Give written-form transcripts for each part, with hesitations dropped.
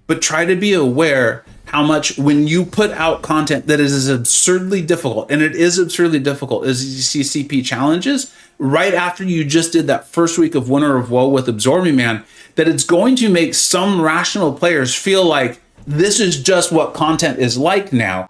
but try to be aware how much when you put out content that is as absurdly difficult, and it is absurdly difficult, as the CCP challenges, right after you just did that first week of Winter of Woe with Absorbing Man, that it's going to make some rational players feel like this is just what content is like now.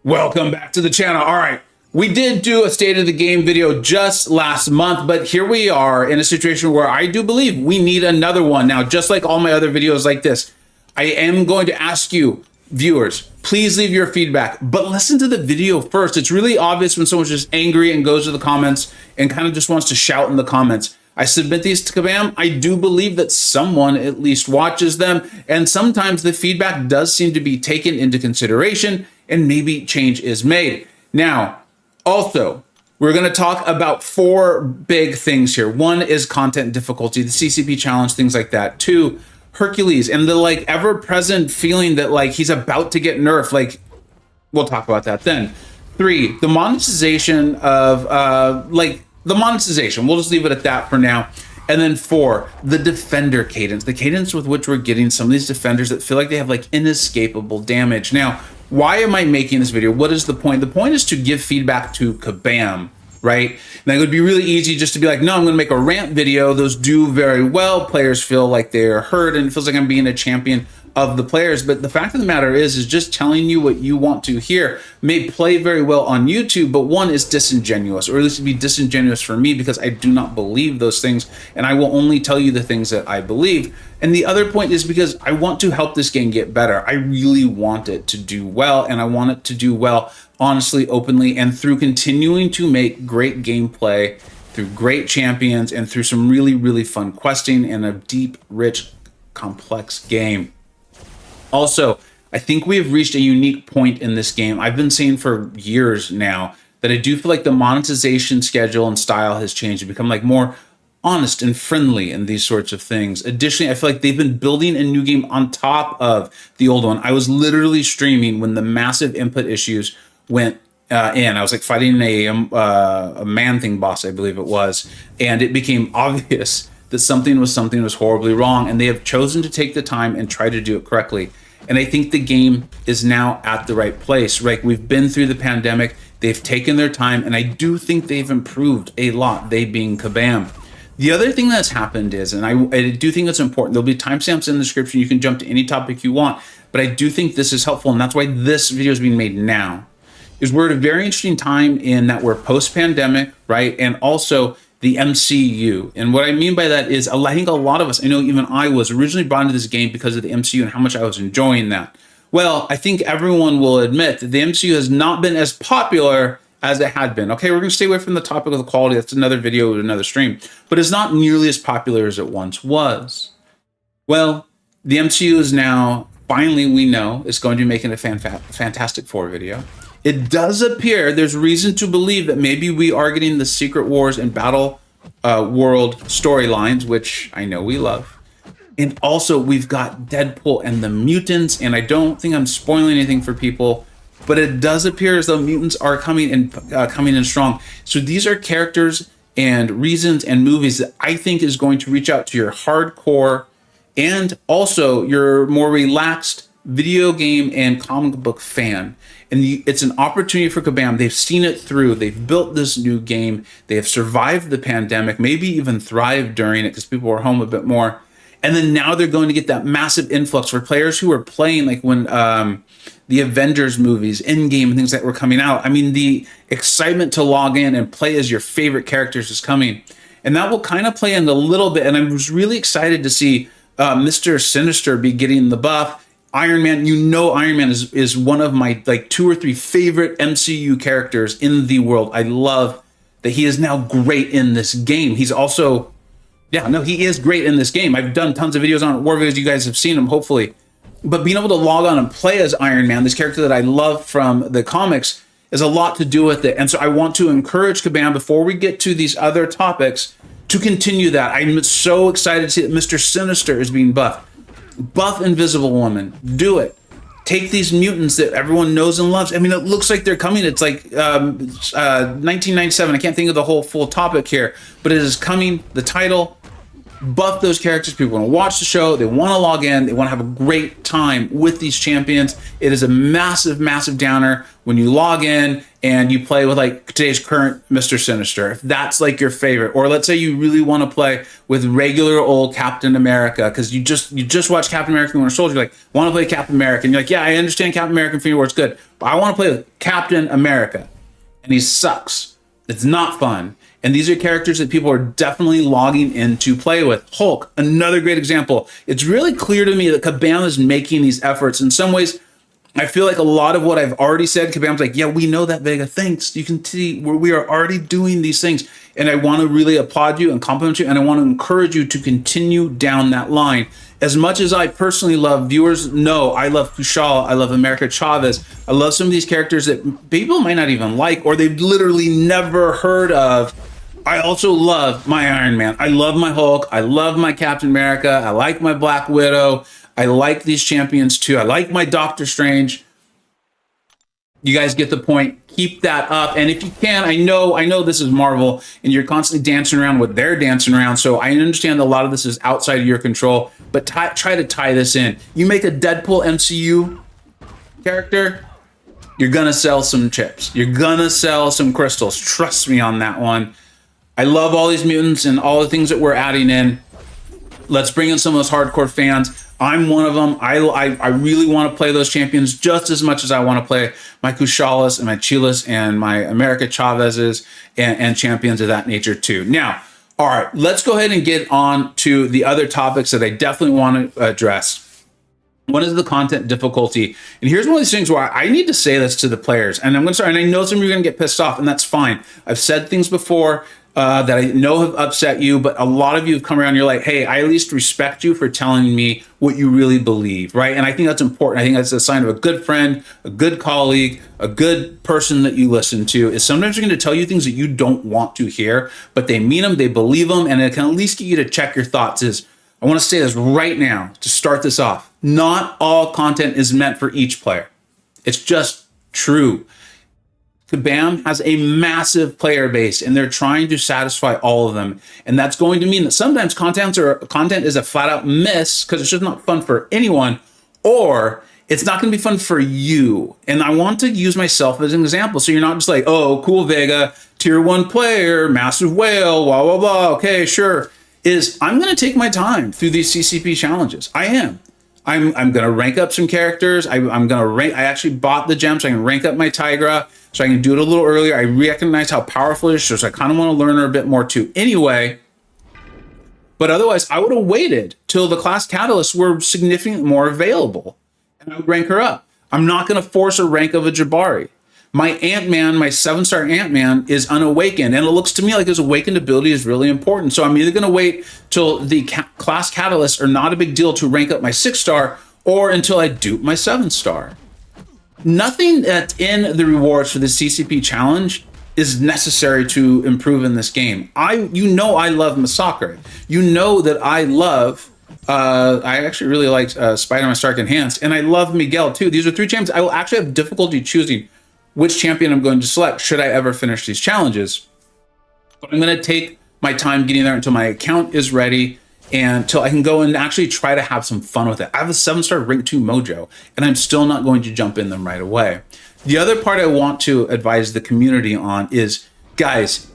Welcome back to the channel. All right, we did do a state of the game video just last month, but here we are in a situation where I do believe we need another one. Now, just like all my other videos like this, I am going to ask you, viewers, please leave your feedback, but listen to the video first. It's really obvious when someone's just angry and goes to the comments and kind of just wants to shout in the comments. I submit these to Kabam. I do believe that someone at least watches them, and sometimes the feedback does seem to be taken into consideration and maybe change is made. Now, also, we're going to talk about 4 big things here. 1 is content difficulty, the CCP challenge, things like that. 2, Hercules, and the like ever-present feeling that like he's about to get nerfed. Like, we'll talk about that then. 3, the monetization of the monetization. We'll just leave it at that for now. And then 4, the defender cadence, the cadence with which we're getting some of these defenders that feel like they have like inescapable damage. Now, why am I making this video? What is the point? The point is to give feedback to Kabam, right? Now, it would be really easy just to be like, no, I'm going to make a rant video. Those do very well. Players feel like they're heard, and it feels like I'm being a champion of the players. But the fact of the matter is just telling you what you want to hear may play very well on YouTube, but 1 is disingenuous, or at least it'd be disingenuous for me because I do not believe those things, and I will only tell you the things that I believe. And the other point is because I want to help this game get better. I really want it to do well, and I want it to do well honestly, openly, and through continuing to make great gameplay, through great champions, and through some really, really fun questing and a deep, rich, complex game. Also, I think we have reached a unique point in this game. I've been saying for years now that I do feel like the monetization schedule and style has changed to become like more honest and friendly and these sorts of things. Additionally, I feel like they've been building a new game on top of the old one. I was literally streaming when the massive input issues went in. I was like fighting a Man-Thing boss, I believe it was, and it became obvious that something was horribly wrong, and they have chosen to take the time and try to do it correctly. And I think the game is now at the right place, right? We've been through the pandemic, they've taken their time, and I do think they've improved a lot, they being Kabam. The other thing that's happened is, and I do think it's important, there'll be timestamps in the description, you can jump to any topic you want, but I do think this is helpful, and that's why this video is being made now, is we're at a very interesting time in that we're post-pandemic, right? And also the MCU. And what I mean by that is, I think a lot of us, I know even I was originally brought into this game because of the MCU and how much I was enjoying that. Well, I think everyone will admit that the MCU has not been as popular as it had been. Okay, we're going to stay away from the topic of the quality. That's another video, another stream. But it's not nearly as popular as it once was. Well, the MCU is now, finally we know, is going to be making a Fantastic Four video. It does appear there's reason to believe that maybe we are getting the Secret Wars and Battle World storylines, which I know we love. And also we've got Deadpool and the mutants, and I don't think I'm spoiling anything for people, but it does appear as though mutants are coming in strong. So these are characters and reasons and movies that I think is going to reach out to your hardcore and also your more relaxed video game and comic book fan. And it's an opportunity for Kabam. They've seen it through. They've built this new game. They have survived the pandemic, maybe even thrived during it because people were home a bit more. And then now they're going to get that massive influx for players who are playing, like when the Avengers movies, Endgame, and things that were coming out. I mean, the excitement to log in and play as your favorite characters is coming. And that will kind of play in a little bit. And I was really excited to see Mr. Sinister be getting the buff. Iron Man, you know, Iron Man is one of my like 2 or 3 favorite MCU characters in the world. I love that he is now great in this game. He's also, yeah, no, he is great in this game. I've done tons of videos on it, war videos. You guys have seen him, hopefully. But being able to log on and play as Iron Man, this character that I love from the comics, is a lot to do with it. And so I want to encourage Kabam, before we get to these other topics, to continue that. I'm so excited to see that Mr. Sinister is being buffed. Buff Invisible Woman, do it. take these mutants that everyone knows and loves. I mean, it looks like they're coming. It's like 1997. I can't think of the whole full topic here, but it is coming. The title, buff those characters. People want to watch the show. They want to log in. They want to have a great time with these champions. It is a massive, massive downer when you log in and you play with like today's current Mr. Sinister. If that's like your favorite, or let's say you really want to play with regular old Captain America because you just watched Captain America: Winter Soldier. You're like, want to play Captain America, and you're like, yeah, I understand Captain America: Infinity War is good, but I want to play with Captain America, and he sucks. It's not fun. And these are characters that people are definitely logging in to play with. Hulk, another great example. It's really clear to me that Kabam is making these efforts. In some ways, I feel like a lot of what I've already said, Kabam's like, yeah, we know that, Vega. Thanks. You can see we are already doing these things. And I want to really applaud you and compliment you. And I want to encourage you to continue down that line. As much as I personally love, viewers know I love Kushala, I love America Chavez, I love some of these characters that people might not even like, or they've literally never heard of. I also love my Iron Man. I love my Hulk. I love my Captain America. I like my Black Widow. I like these champions too. I like my Doctor Strange. You guys get the point. Keep that up. And if you can, I know this is Marvel and you're constantly dancing around what they're dancing around. So I understand a lot of this is outside of your control, but try to tie this in. You make a Deadpool MCU character, you're going to sell some chips. You're going to sell some crystals. Trust me on that one. I love all these mutants and all the things that we're adding in. Let's bring in some of those hardcore fans. I'm one of them. I really want to play those champions just as much as I want to play my Kushalas and my Chilas and my America Chavez's and champions of that nature too. Now, all right, let's go ahead and get on to the other topics that I definitely want to address. One is the content difficulty. And here's one of these things where I need to say this to the players. And I'm going to start, and I know some of you are going to get pissed off, and that's fine. I've said things before that I know have upset you, but a lot of you have come around and you're like, hey, I at least respect you for telling me what you really believe, right? And I think that's important. I think that's a sign of a good friend, a good colleague, a good person that you listen to, is sometimes they're going to tell you things that you don't want to hear, but they mean them, they believe them, and it can at least get you to check your thoughts. I want to say this right now to start this off. Not all content is meant for each player. It's just true. Kabam has a massive player base and they're trying to satisfy all of them. And that's going to mean that sometimes content is a flat out miss because it's just not fun for anyone, or it's not going to be fun for you. And I want to use myself as an example. So you're not just like, oh, cool, Vega, tier 1 player, massive whale, blah, blah, blah. Okay, sure. I'm going to take my time through these CCP challenges. I am. I'm going to rank up some characters. I'm going to rank. I actually bought the gem so I can rank up my Tigra, so I can do it a little earlier. I recognize how powerful it is, so I kind of want to learn her a bit more too anyway. But otherwise, I would have waited till the class catalysts were significantly more available, and I would rank her up. I'm not going to force a rank of a Jabari. My Ant-Man, my 7-star Ant-Man is unawakened, and it looks to me like his awakened ability is really important. So I'm either going to wait till the class catalysts are not a big deal to rank up my 6-star, or until I dupe my 7-star. Nothing that's in the rewards for the CCP challenge is necessary to improve in this game. You know I love Massacre. You know that I love... I actually really like Spider-Man Stark Enhanced, and I love Miguel too. These are 3 champions. I will actually have difficulty choosing which champion I'm going to select should I ever finish these challenges. But I'm going to take my time getting there until my account is ready and until I can go and actually try to have some fun with it. I have a 7-star rank 2 mojo, and I'm still not going to jump in them right away. The other part I want to advise the community on is, guys,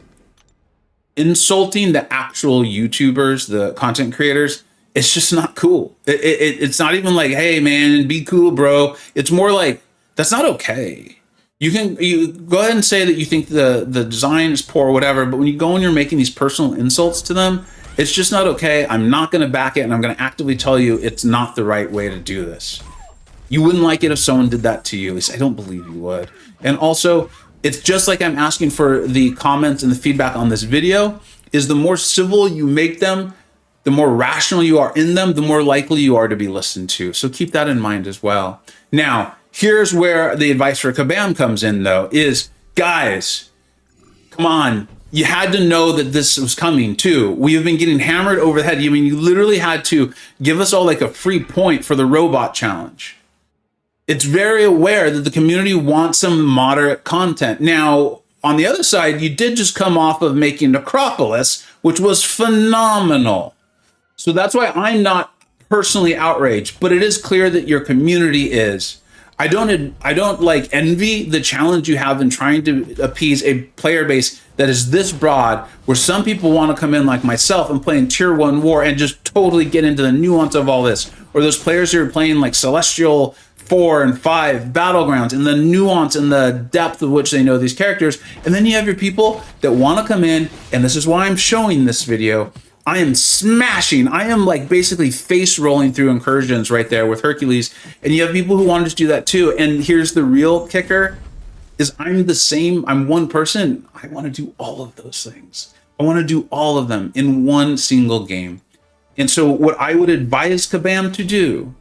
insulting the actual YouTubers, the content creators, it's just not cool. It's not even like, hey man, be cool, bro. It's more like, that's not okay. You go ahead and say that you think the design is poor or whatever, but when you go and you're making these personal insults to them, it's just not okay. I'm not going to back it, and I'm going to actively tell you it's not the right way to do this. You wouldn't like it if someone did that to you. At least I don't believe you would. And also, it's just like I'm asking for the comments and the feedback on this video, is the more civil you make them, the more rational you are in them, the more likely you are to be listened to. So keep that in mind as well. Now, here's where the advice for Kabam comes in, though, is, guys, come on. You had to know that this was coming, too. We have been getting hammered over the head. I mean, you literally had to give us all like a free point for the robot challenge. It's very aware that the community wants some moderate content. Now, on the other side, you did just come off of making Necropolis, which was phenomenal. So that's why I'm not personally outraged, but it is clear that your community is. I don't like envy the challenge you have in trying to appease a player base that is this broad, where some people want to come in like myself and play in tier 1 war and just totally get into the nuance of all this, or those players who are playing like Celestial 4 and 5 Battlegrounds and the nuance and the depth of which they know these characters. And then you have your people that want to come in, and this is why I'm showing this video. I am smashing. I am like basically face rolling through incursions right there with Hercules. And you have people who want to just do that too. And here's the real kicker is I'm the same. I'm one person. I want to do all of those things. I want to do all of them in one single game. And so what I would advise Kabam to do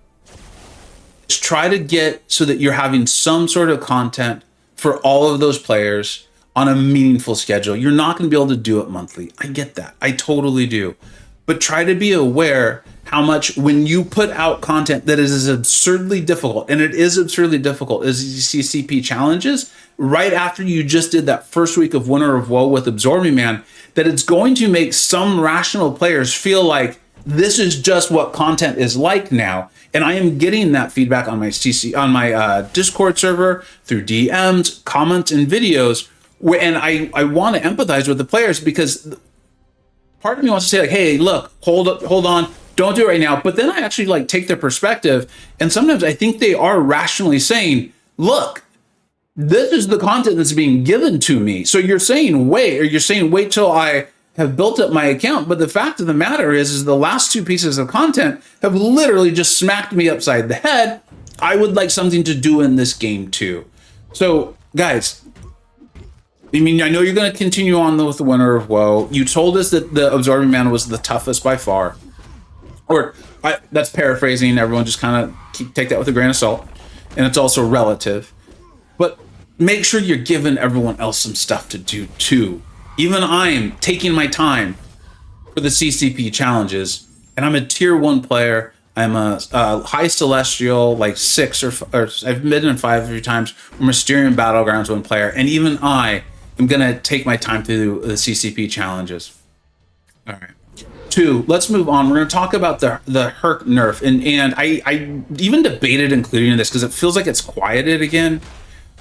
is try to get so that you're having some sort of content for all of those players on a meaningful schedule. You're not going to be able to do it monthly. I get that. I totally do. But try to be aware how much when you put out content that is as absurdly difficult, and it is absurdly difficult, as these CCP challenges, right after you just did that first week of Winter of Woe with Absorbing Man, that it's going to make some rational players feel like this is just what content is like now. And I am getting that feedback on my Discord server, through DMs, comments, and videos. And I want to empathize with the players, because part of me wants to say like, hey, look, hold on, don't do it right now. But then I actually like take their perspective. And sometimes I think they are rationally saying, look, this is the content that's being given to me. So you're saying wait till I have built up my account. But the fact of the matter is the last 2 pieces of content have literally just smacked me upside the head. I would like something to do in this game too. So guys, I mean, I know you're going to continue on with the Winter of Woe. You told us that the Absorbing Man was the toughest by far. That's paraphrasing. Everyone just kind of take that with a grain of salt. And it's also relative. But make sure you're giving everyone else some stuff to do too. Even I'm taking my time for the CCP challenges. And I'm a tier 1 player. I'm a high Celestial, like 6 or I've been in 5 a few times. I'm a Mysterium Battlegrounds 1 player. And even I'm going to take my time through the CCP challenges. All right. 2, let's move on. We're going to talk about the Herc nerf. And I even debated including this because it feels like it's quieted again.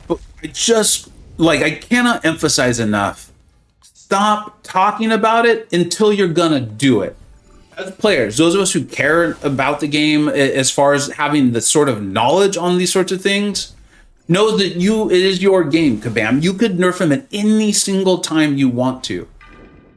But I cannot emphasize enough. Stop talking about it until you're going to do it. As players, those of us who care about the game as far as having the sort of knowledge on these sorts of things, know that it is your game, Kabam. You could nerf him at any single time you want to.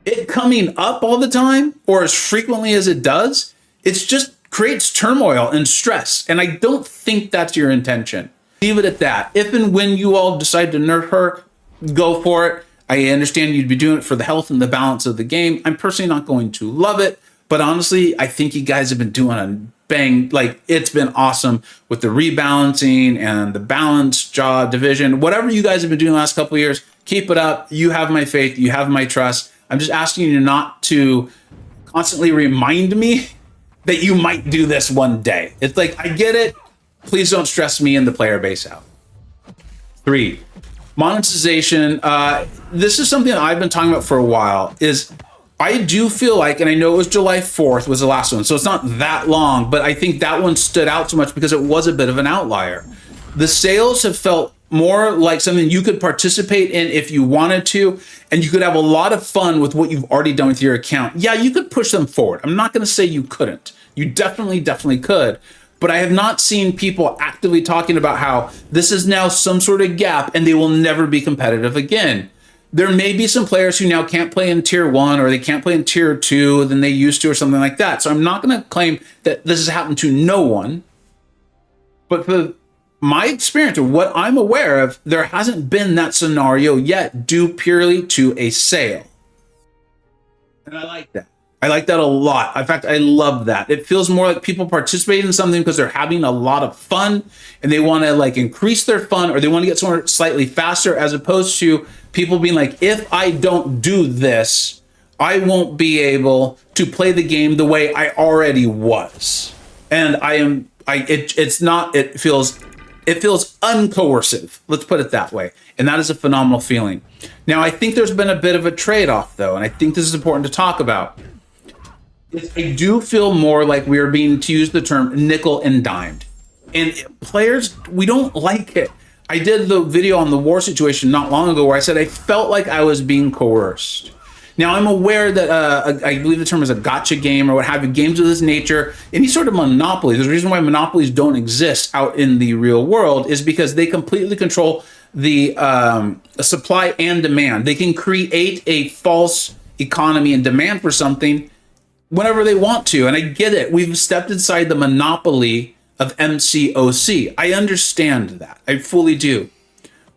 It coming up all the time, or as frequently as it does, it's just creates turmoil and stress. And I don't think that's your intention. Leave it at that. If and when you all decide to nerf Herc, go for it. I understand you'd be doing it for the health and the balance of the game. I'm personally not going to love it, but honestly, I think you guys have been doing a bang, like it's been awesome with the rebalancing and the balance job division. Whatever you guys have been doing the last couple of years, keep it up. You have my faith. You have my trust. I'm just asking you not to constantly remind me that you might do this one day. It's like, I get it. Please don't stress me and the player base out. 3, monetization. This is something that I've been talking about for a while. I do feel like, and I know it was July 4th was the last one, so it's not that long, but I think that one stood out so much because it was a bit of an outlier. The sales have felt more like something you could participate in if you wanted to, and you could have a lot of fun with what you've already done with your account. Yeah, you could push them forward. I'm not going to say you couldn't. You definitely could. But I have not seen people actively talking about how this is now some sort of gap and they will never be competitive again. There may be some players who now can't play in tier 1 or they can't play in tier 2 than they used to or something like that. So I'm not going to claim that this has happened to no one. But for my experience or what I'm aware of, there hasn't been that scenario yet due purely to a sale. And I like that. I like that a lot. In fact, I love that. It feels more like people participate in something because they're having a lot of fun and they want to like increase their fun or they want to get somewhere slightly faster, as opposed to people being like, if I don't do this, I won't be able to play the game the way I already was. And it feels It feels uncoercive. Let's put it that way. And that is a phenomenal feeling. Now, I think there's been a bit of a trade-off, though, and I think this is important to talk about. I do feel more like we are being, to use the term, nickel and dimed. And players, we don't like it. I did the video on the war situation not long ago where I said I felt like I was being coerced. Now, I'm aware that I believe the term is a gotcha game or what have you, games of this nature, any sort of monopoly. There's a reason why monopolies don't exist out in the real world is because they completely control the supply and demand. They can create a false economy and demand for something whenever they want to. And I get it. We've stepped inside the monopoly of MCoC. I understand that. I fully do.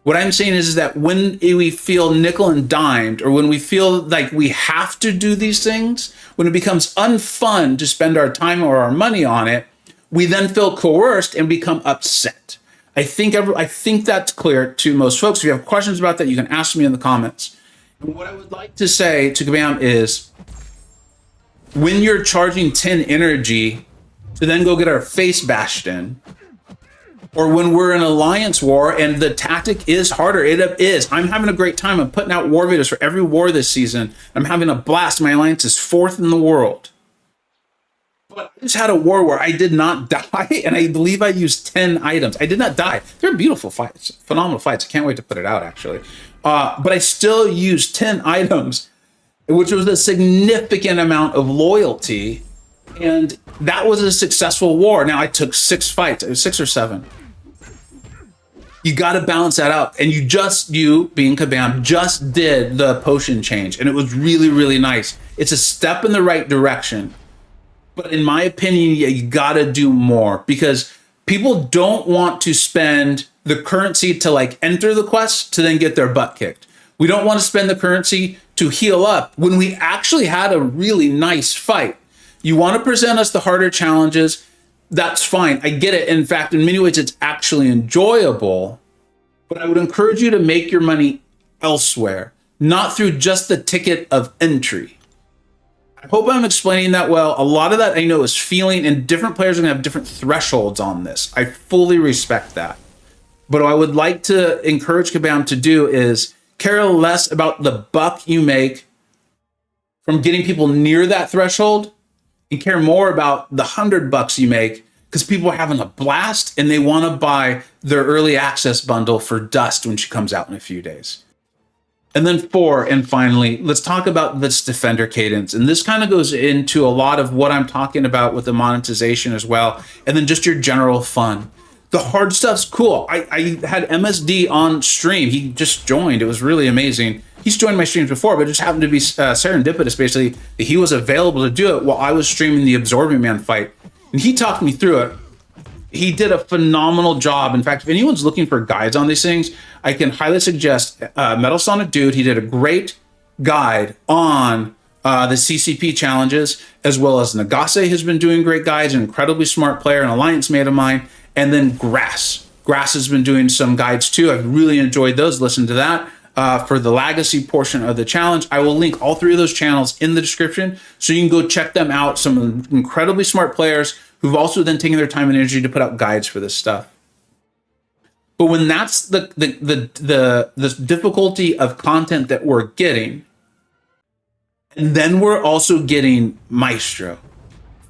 What I'm saying is that when we feel nickel and dimed, or when we feel like we have to do these things, when it becomes unfun to spend our time or our money on it, we then feel coerced and become upset. I think that's clear to most folks. If you have questions about that, you can ask me in the comments. And what I would like to say to Kabam is, when you're charging 10 energy to then go get our face bashed in, or when we're in alliance war and the tactic is harder, it is. I'm having a great time. I'm putting out war videos for every war this season. I'm having a blast. My alliance is 4th in the world. But I just had a war where I did not die, and I believe I used 10 items. I did not die. They're beautiful fights, phenomenal fights. I can't wait to put it out, actually. But I still used 10 items, which was a significant amount of loyalty, and that was a successful war. Now, I took 6 fights. It was 6 or 7. You got to balance that out. And you being Kabam, just did the potion change. And it was really, really nice. It's a step in the right direction. But in my opinion, you got to do more, because people don't want to spend the currency to like enter the quest to then get their butt kicked. We don't want to spend the currency to heal up when we actually had a really nice fight. You want to present us the harder challenges. That's fine. I get it. In fact, in many ways, it's actually enjoyable, but I would encourage you to make your money elsewhere, not through just the ticket of entry. I hope I'm explaining that well. A lot of that I know is feeling, and different players are going to have different thresholds on this. I fully respect that. But what I would like to encourage Kabam to do is care less about the buck you make from getting people near that threshold, and care more about the $100 you make, because people are having a blast and they want to buy their early access bundle for Dust when she comes out in a few days. And then 4, and finally, let's talk about this defender cadence. And this kind of goes into a lot of what I'm talking about with the monetization as well, and then just your general fun. The hard stuff's cool. I had MSD on stream. He just joined. It was really amazing. He's joined my streams before, but it just happened to be serendipitous, basically, that he was available to do it while I was streaming the Absorbing Man fight. And he talked me through it. He did a phenomenal job. In fact, if anyone's looking for guides on these things, I can highly suggest Metal Sonic Dude. He did a great guide on the CCP challenges, as well as Nagase has been doing great guides, an incredibly smart player, an alliance mate of mine. And then Grass has been doing some guides too. I've really enjoyed those. Listen to that. For the legacy portion of the challenge, I will link all 3 of those channels in the description, so you can go check them out. Some incredibly smart players who've also then taken their time and energy to put out guides for this stuff. But when that's the difficulty of content that we're getting, and then we're also getting Maestro.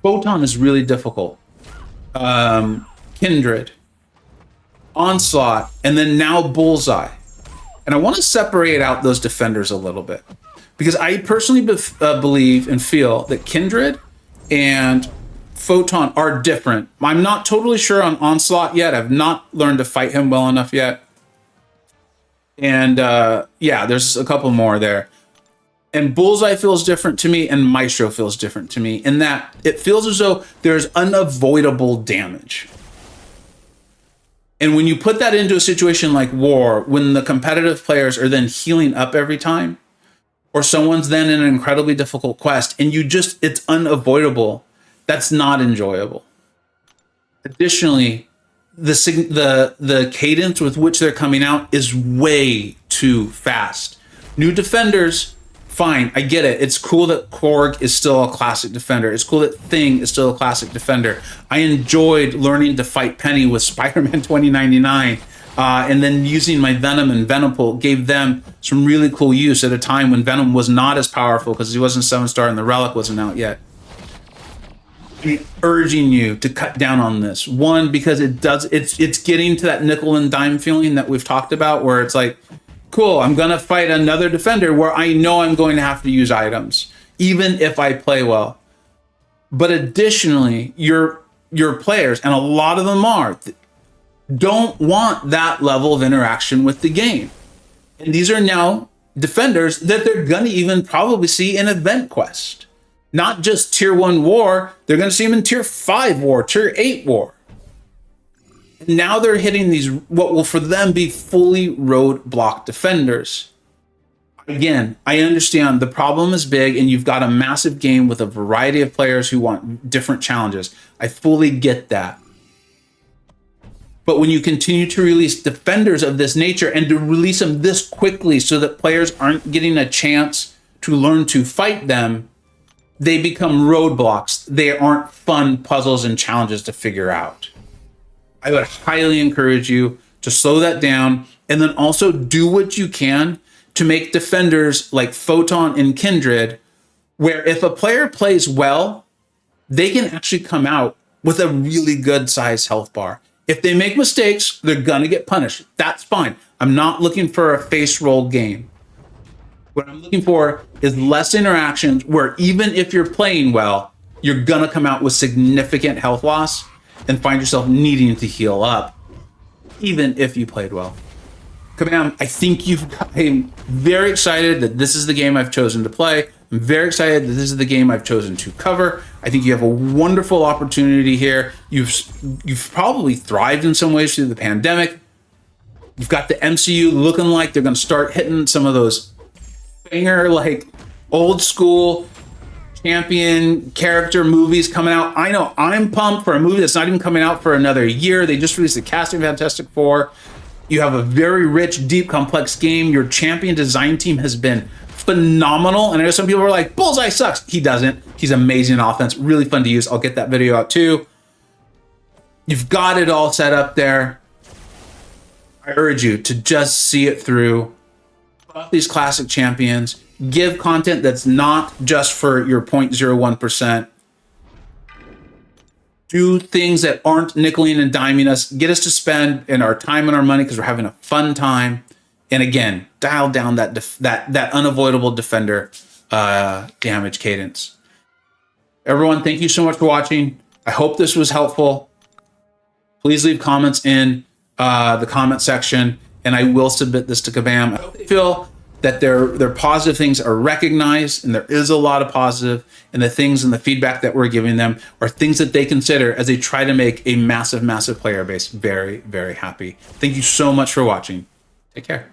Photon is really difficult. Kindred, Onslaught, and then now Bullseye. And I want to separate out those defenders a little bit, because I personally believe and feel that Kindred and Photon are different. I'm not totally sure on Onslaught yet. I've not learned to fight him well enough yet. And yeah, there's a couple more there. And Bullseye feels different to me, and Maestro feels different to me, in that it feels as though there's unavoidable damage. And when you put that into a situation like war, when the competitive players are then healing up every time, or someone's then in an incredibly difficult quest, and it's unavoidable, that's not enjoyable. Additionally, the cadence with which they're coming out is way too fast. New defenders Fine, I get it. It's cool that Korg is still a classic defender. It's cool that Thing is still a classic defender. I enjoyed learning to fight Penny with Spider-Man 2099, and then using my Venom and Venompool gave them some really cool use at a time when Venom was not as powerful because he wasn't 7-star and the Relic wasn't out yet. I'm urging you to cut down on this. One, because it's getting to that nickel and dime feeling that we've talked about, where it's like, cool, I'm gonna fight another defender where I know I'm going to have to use items, even if I play well. But additionally, your players, and a lot of them don't want that level of interaction with the game. And these are now defenders that they're gonna even probably see in Event Quest. Not just Tier 1 War, they're gonna see them in Tier 5 War, Tier 8 War. Now they're hitting these, what will for them be fully roadblock defenders. Again, I understand the problem is big and you've got a massive game with a variety of players who want different challenges. I fully get that. But when you continue to release defenders of this nature and to release them this quickly so that players aren't getting a chance to learn to fight them, they become roadblocks. They aren't fun puzzles and challenges to figure out. I would highly encourage you to slow that down and then also do what you can to make defenders like Photon and Kindred, where if a player plays well, they can actually come out with a really good size health bar. If they make mistakes, they're gonna get punished. That's fine. I'm not looking for a face roll game. What I'm looking for is less interactions where even if you're playing well, you're gonna come out with significant health loss and find yourself needing to heal up, even if you played well. Kabam, I think I'm very excited that this is the game I've chosen to play. I'm very excited that this is the game I've chosen to cover. I think you have a wonderful opportunity here. You've probably thrived in some ways through the pandemic. You've got the MCU looking like they're gonna start hitting some of those banger, like old school champion character movies coming out. I know I'm pumped for a movie that's not even coming out for another year. They just released the casting of Fantastic Four. You have a very rich, deep, complex game. Your champion design team has been phenomenal. And I know some people are like, Bullseye sucks. He doesn't. He's amazing on offense. Really fun to use. I'll get that video out too. You've got it all set up there. I urge you to just see it through. Buff these classic champions. Give content that's not just for your 0.01%. Do things that aren't nickeling and diming us. Get us to spend in our time and our money because we're having a fun time. And again, dial down that unavoidable defender damage cadence. Everyone, thank you so much for watching. I hope this was helpful. Please leave comments in the comment section, and I will submit this to Kabam. I hope they feel that their positive things are recognized, and there is a lot of positive, and the things and the feedback that we're giving them are things that they consider as they try to make a massive, massive player base very, very happy. Thank you so much for watching. Take care.